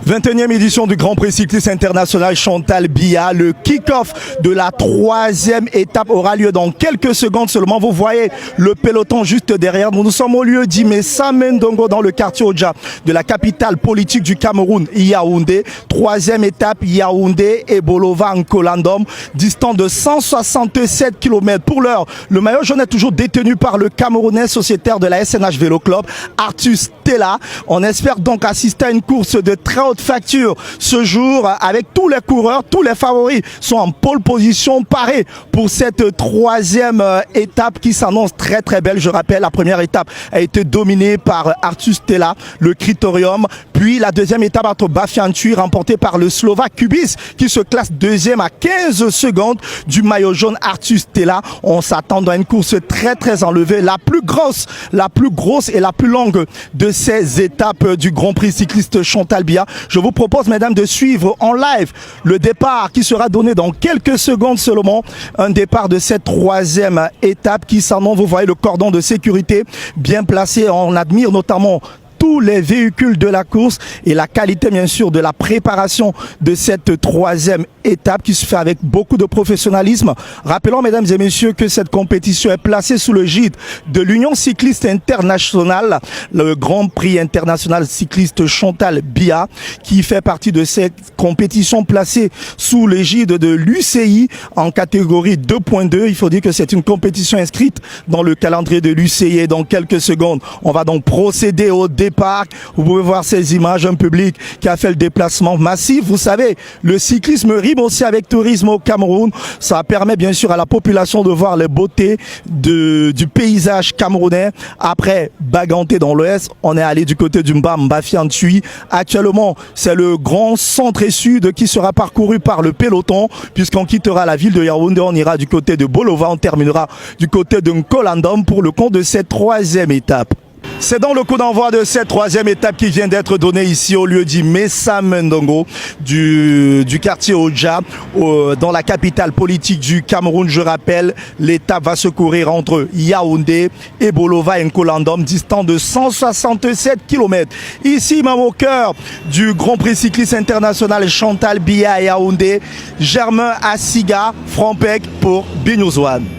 21e édition du Grand Prix cycliste international Chantal Biya. Le kick-off de la 3e étape aura lieu dans quelques secondes seulement. Vous voyez le peloton juste derrière nous. Nous sommes au lieu dit Messa Mendongo dans le quartier Odja de la capitale politique du Cameroun, Yaoundé. 3e étape Yaoundé et Bolova Nkolandom, distant de 167 km. Pour l'heure, le maillot jaune est toujours détenu par le Camerounais sociétaire de la SNH Vélo Club, Arthur Stella. On espère donc assister à une course de très haute facture ce jour avec tous les coureurs, tous les favoris sont en pole position parés pour cette 3e étape qui s'annonce très très belle. Je rappelle, la première étape a été dominée par Arthur Stella, le Critérium, puis la 2e étape entre Bafiantui remportée par le Slovaque Kubis qui se classe 2e à 15 secondes du maillot jaune Arthur Stella. On s'attend à une course très très enlevée, la plus grosse et la plus longue de ces étapes du Grand Prix cycliste Chantal Biya. Je vous propose, mesdames, de suivre en live le départ qui sera donné dans quelques secondes seulement. Un départ de cette 3e étape qui s'annonce. Vous voyez le cordon de sécurité bien placé. On admire notamment tous les véhicules de la course et la qualité bien sûr de la préparation de cette 3e étape qui se fait avec beaucoup de professionnalisme. Rappelons mesdames et messieurs que cette compétition est placée sous le gîte de l'Union cycliste internationale, le Grand Prix international cycliste Chantal Biya qui fait partie de cette compétition placée sous l'égide de l'UCI en catégorie 2.2. Il faut dire que c'est une compétition inscrite dans le calendrier de l'UCI et dans quelques secondes on va donc procéder au départ. Vous pouvez voir ces images, un public qui a fait le déplacement massif. Vous savez, le cyclisme rime aussi avec tourisme au Cameroun. Ça permet bien sûr à la population de voir les beautés du paysage camerounais. Après Baganté dans l'ouest, on est allé du côté du Bafiantui. Actuellement, c'est le grand centre et sud qui sera parcouru par le peloton puisqu'on quittera la ville de Yaoundé, on ira du côté de Bolova, on terminera du côté de Nkolandom pour le compte de cette 3e étape. C'est dans le coup d'envoi de cette 3e étape qui vient d'être donnée ici au lieu dit Messa Mendongo du quartier Odja dans la capitale politique du Cameroun. Je rappelle, l'étape va se courir entre Yaoundé et Bolova Nkolandom, distant de 167 km. Ici, même au cœur du Grand Prix cycliste international Chantal Biya à Yaoundé, Germain Assiga, Frampec pour BNews One.